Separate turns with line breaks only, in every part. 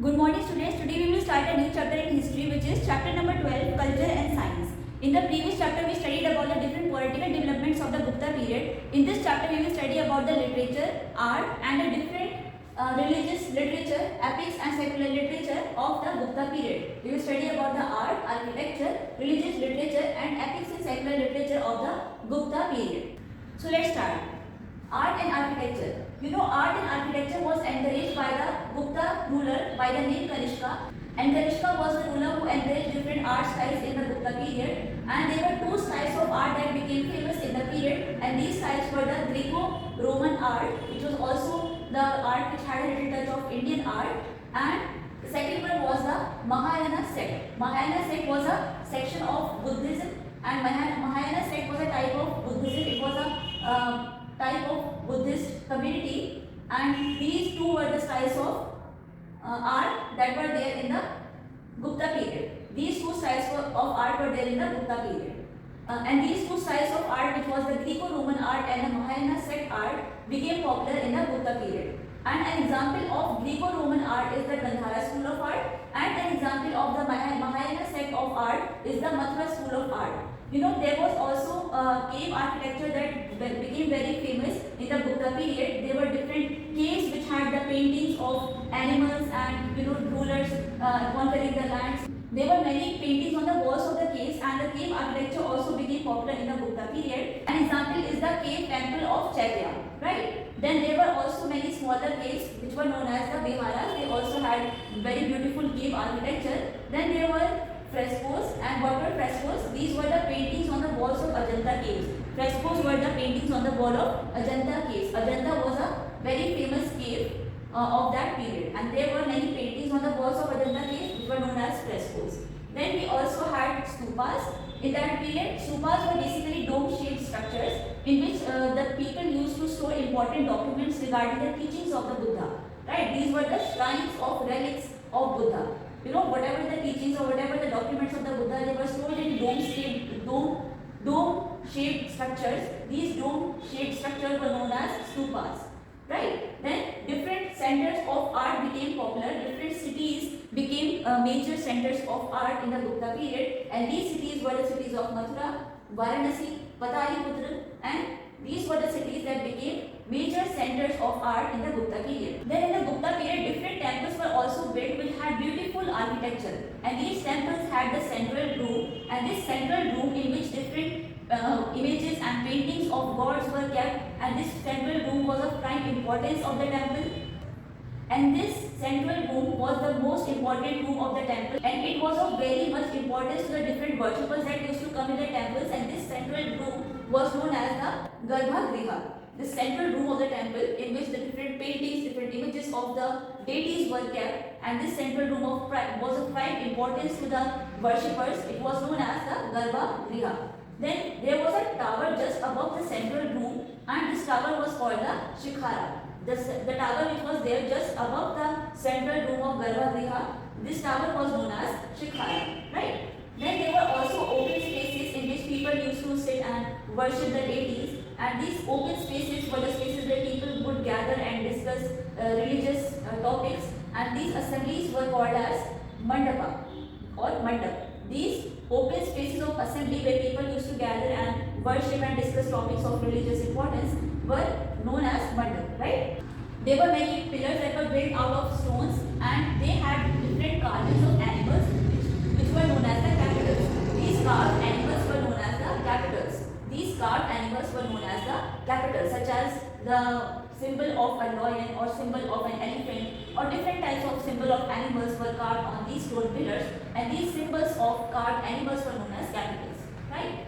Good morning students. Today we will start a new chapter in history, which is chapter number 12, culture and science. In the previous chapter we studied about the different political developments of the Gupta period. In this chapter we will study about the literature, art and the different religious literature, epics and secular literature of the Gupta period. We will study about the art, architecture, religious literature and epics and secular literature of the Gupta period. So let's start. Art and architecture. You know, art and architecture was encouraged by the Gupta ruler by the name Kanishka. And Kanishka was the ruler who encouraged different art styles in the Gupta period. And there were two styles of art that became famous in the period. And these styles were the Greco-Roman art, which was also the art which had a little touch of Indian art. And the second one was the Mahayana sect. Mahayana sect was a section of Buddhism. And Mahayana sect was a type of Buddhism. It was a type of Buddhist community, and these two were the styles of art that were there in the Gupta period. These two styles of art were there in the Gupta period. And these two styles of art, which was the Greco-Roman art and the Mahayana sect art, became popular in the Gupta period. And an example of Greco-Roman art is the Gandhara school of art, and an example of the Mahayana sect of art is the Mathura school of art. You know, there was also cave architecture that became very famous in the Gupta period. There were different caves which had the paintings of animals and rulers conquering the lands. There were many paintings on the walls of the caves, and the cave architecture also became popular in the Gupta period. An example is the cave temple of Chaitya, right? Then there were also many smaller caves which were known as the Viharas. They also had very beautiful cave architecture. Then there were frescoes. And what were frescoes? These were the paintings on the walls of Ajanta caves. Frescoes were the paintings on the wall of Ajanta caves. Ajanta was a very famous cave of that period, and there were many paintings on the walls of Ajanta caves which were known as frescoes. Then we also had stupas. In that period, stupas were basically dome-shaped structures in which the people used to store important documents regarding the teachings of the Buddha. Right? These were the shrines of relics of Buddha. You know, whatever the teachings or whatever the documents of the Buddha, they were stored in dome-shaped structures. These dome-shaped structures were known as stupas. Right? Then different centers of art became popular. Different cities became major centers of art in the Gupta period, and these cities were the cities of Mathura, Varanasi, Pataliputra, and these were the cities that became major centers of art in the Gupta period. Then in the Gupta period, different temples were also built which had beautiful architecture, and these temples had the central room, and this central room in which different images and paintings of gods were kept, and this central room was of prime importance of the temple. And this central room was the most important room of the temple, and it was of very much importance to the different worshippers that used to come in the temples. And this central room was known as the Garbhagriha, the central room of the temple in which the different paintings, different images of the deities were kept. And this central room was of prime importance to the worshippers. It was known as the Garbhagriha. Then there was a tower just above the central room, and this tower was called the Shikhara. The tower which was there just above the central room of Garbhagriha, this tower was known as Shikhara, right? Then there were also open spaces in which people used to sit and worship the deities, and these open spaces were the spaces where people would gather and discuss religious topics, and these assemblies were called as Mandapa or Mandap. These open spaces of assembly where people used to gather and worship and discuss topics of religious importance were known as mandap, right? There were many pillars that were built out of stones, and they had different carvings of animals which were known as the capitals. These carved animals were known as the capitals. These carved animals were known as the capitals, such as the symbol of a lion or symbol of an elephant, or different types of symbol of animals were carved on these stone pillars, and these symbols of carved animals were known as capitals, right?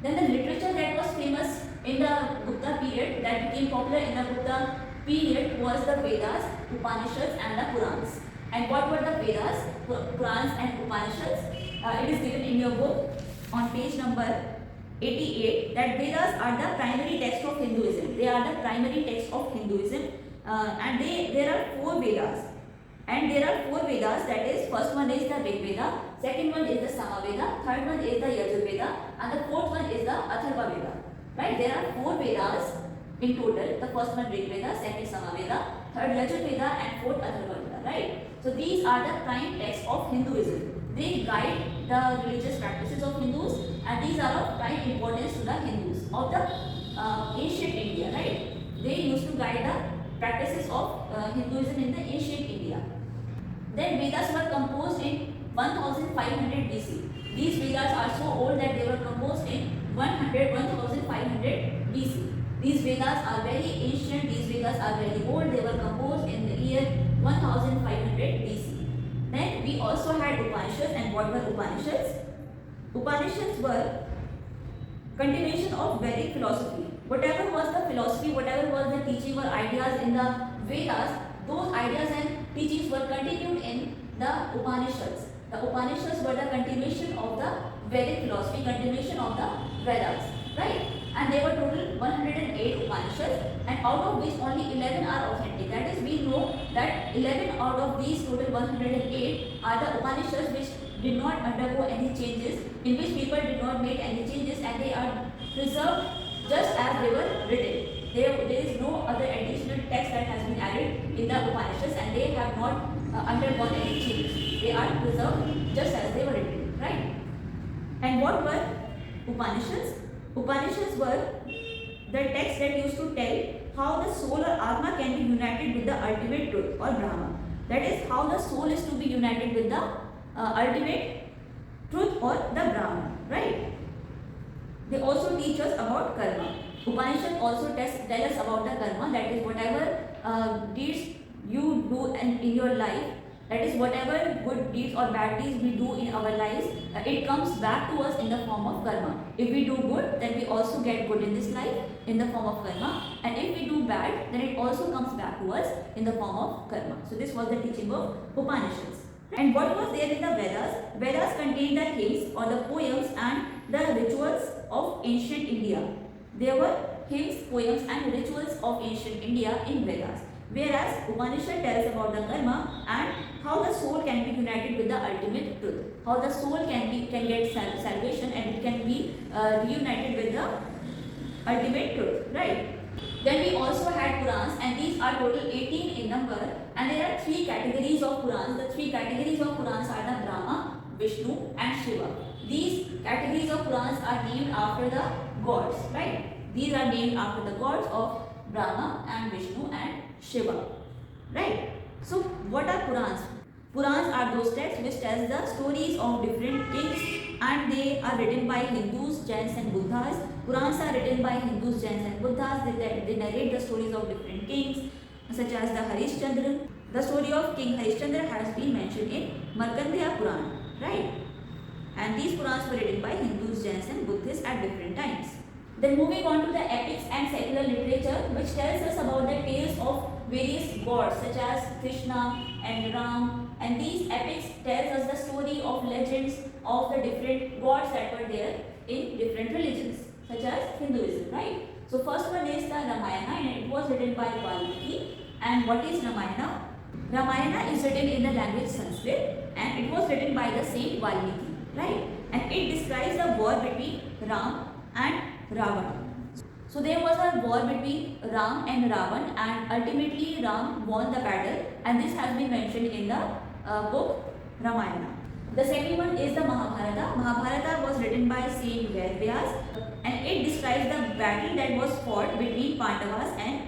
Then the literature that was famous in the Gupta period, that became popular in the Gupta period, was the Vedas, Upanishads and the Purans. And what were the Vedas, Purans and Upanishads? It is given in your book on page number 88 that Vedas are the primary text of Hinduism. They are the primary text of Hinduism, and there are 4 Vedas. And there are 4 Vedas, that is, first one is the Rig Veda, second one is the Samaveda, third one is the Yajurveda, and the fourth one is the Atharva Veda. Right? There are 4 Vedas in total. The first one Rig Veda, second Samaveda, third Yajurveda, and fourth Atharva Veda. Right? So these are the prime texts of Hinduism. They guide the religious practices of Hindus, and these are of prime importance to the Hindus of the ancient India, right? They used to guide the practices of Hinduism in the ancient India. Then Vedas were composed in 1500 BC. These Vedas are so old that they were composed in 1500 BC. These Vedas are very ancient, these Vedas are very old, they were composed in the year 1500 BC. Then we also had Upanishads, and what were Upanishads? Upanishads were continuation of Vedic philosophy. Whatever was the philosophy, whatever was the teaching or ideas in the Vedas, those ideas and teachings were continued in the Upanishads. The Upanishads were the continuation of the Vedic philosophy, continuation of the Vedas, right? And there were total 108 Upanishads, and out of which only 11 are authentic. That is, we know that 11 out of these total 108 are the Upanishads which did not undergo any changes, in which people did not make any changes, and they are preserved just as they were written. There is no other additional text that has been added in the Upanishads, and they have not undergone any changes. They are preserved just as they were written, right? And what were Upanishads? Upanishads were the texts that used to tell how the soul or Atma can be united with the ultimate truth or Brahma. That is, how the soul is to be united with the ultimate truth or the Brahman, right? They also teach us about karma. Upanishads also tell us about the karma, that is, whatever deeds you do in your life, that is, whatever good deeds or bad deeds we do in our lives, it comes back to us in the form of karma. If we do good, then we also get good in this life in the form of karma, and if we do bad, then it also comes back to us in the form of karma. So this was the teaching of Upanishads. And what was there in the Vedas? Vedas contained the hymns or the poems and the rituals of ancient India. There were hymns, poems and rituals of ancient India in Vedas. Whereas Upanishad tells about the karma and how the soul can be united with the ultimate truth. How the soul can get salvation, and it can be reunited with the ultimate truth, right? Then we also had Purans, and these are total 18 in number, and there are 3 categories of Purans. The 3 categories of Purans are the Brahma, Vishnu and Shiva. These categories of Purans are named after the gods, right? These are named after the gods of Brahma and Vishnu and Shiva, right? So what are Purans? Purans are those texts which tell the stories of different kings, and they are written by Hindus, Jains and Buddhas. Purans are written by Hindus, Jains and Buddhas. They narrate the stories of different kings, such as the Harishchandra. The story of King Harishchandra has been mentioned in Markandeya Puran, right? And these Purans were written by Hindus, Jains and Buddhists at different times. Then moving on to the epics and secular literature, which tells us about the tales of various gods such as Krishna and Ram, and these epics tells us the story of legends of the different gods that were there in different religions such as Hinduism, right? So first one is the Ramayana, and it was written by Valmiki. And what is Ramayana? Ramayana is written in the language Sanskrit, and it was written by the saint Valmiki, right? And it describes the war between Ram and Ravana. So there was a war between Ram and Ravan, and ultimately Ram won the battle, and this has been mentioned in the book Ramayana. The second one is the Mahabharata. Mahabharata was written by Saint Vyas, and it describes the battle that was fought between Pandavas and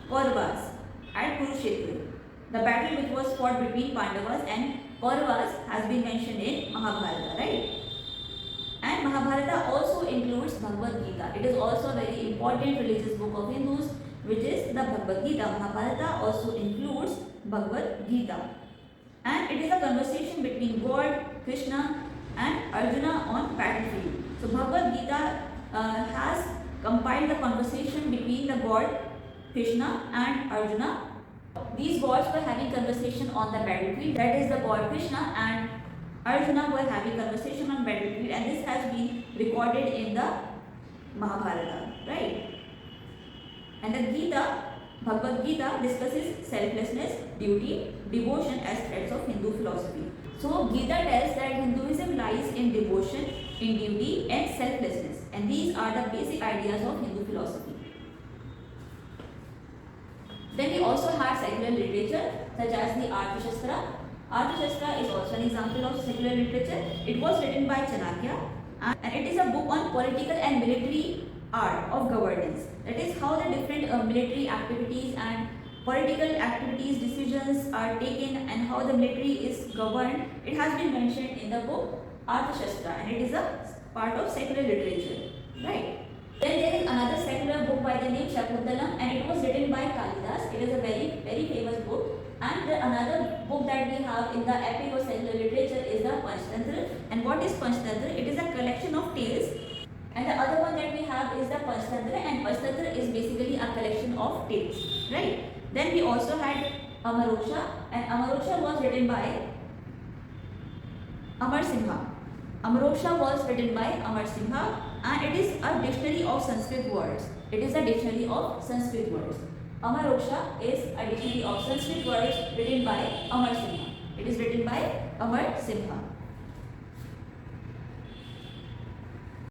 Kauravas at Kurukshetra. The battle which was fought between Pandavas and Kauravas has been mentioned in Mahabharata, right? And Mahabharata also includes Bhagavad Gita. It is also a very important religious book of Hindus, which is the Bhagavad Gita. Mahabharata also includes Bhagavad Gita. And it is a conversation between God, Krishna and Arjuna on battlefield. So Bhagavad Gita has compiled the conversation between the God, Krishna and Arjuna. These gods were having conversation on the battlefield. That is, the God Krishna and Arjuna were having conversation on battlefield, and this has been recorded in the Mahabharata, right? And the Gita, Bhagavad Gita, discusses selflessness, duty, devotion as threads of Hindu philosophy. So Gita tells that Hinduism lies in devotion, in duty and selflessness, and these are the basic ideas of Hindu philosophy. Then we also had secular literature such as the Arthashastra. Arthashastra is also an example of secular literature. It was written by Chanakya and it is a book on political and military art of governance. That is how the different military activities and political activities, decisions are taken and how the military is governed. It has been mentioned in the book Arthashastra and it is a part of secular literature, right? Then there is another secular book by the name Shakuntalam and it was written by Kalidas. It is a very famous book. And another book that we have in the epic or secular literature is the Panchtantra. And what is Panchtantra? It is a collection of tales. And the other one that we have is the Panchtantra, and Panchtantra is basically a collection of tales, right? Then we also had Amaroksha, and Amaroksha was written by Amar Simha. Amaroksha was written by Amar Simha and it is a dictionary of Sanskrit words. It is a dictionary of Sanskrit words. Amaroksha is a dictionary of Sanskrit words written by Amar Simha. It is written by Amar Simha.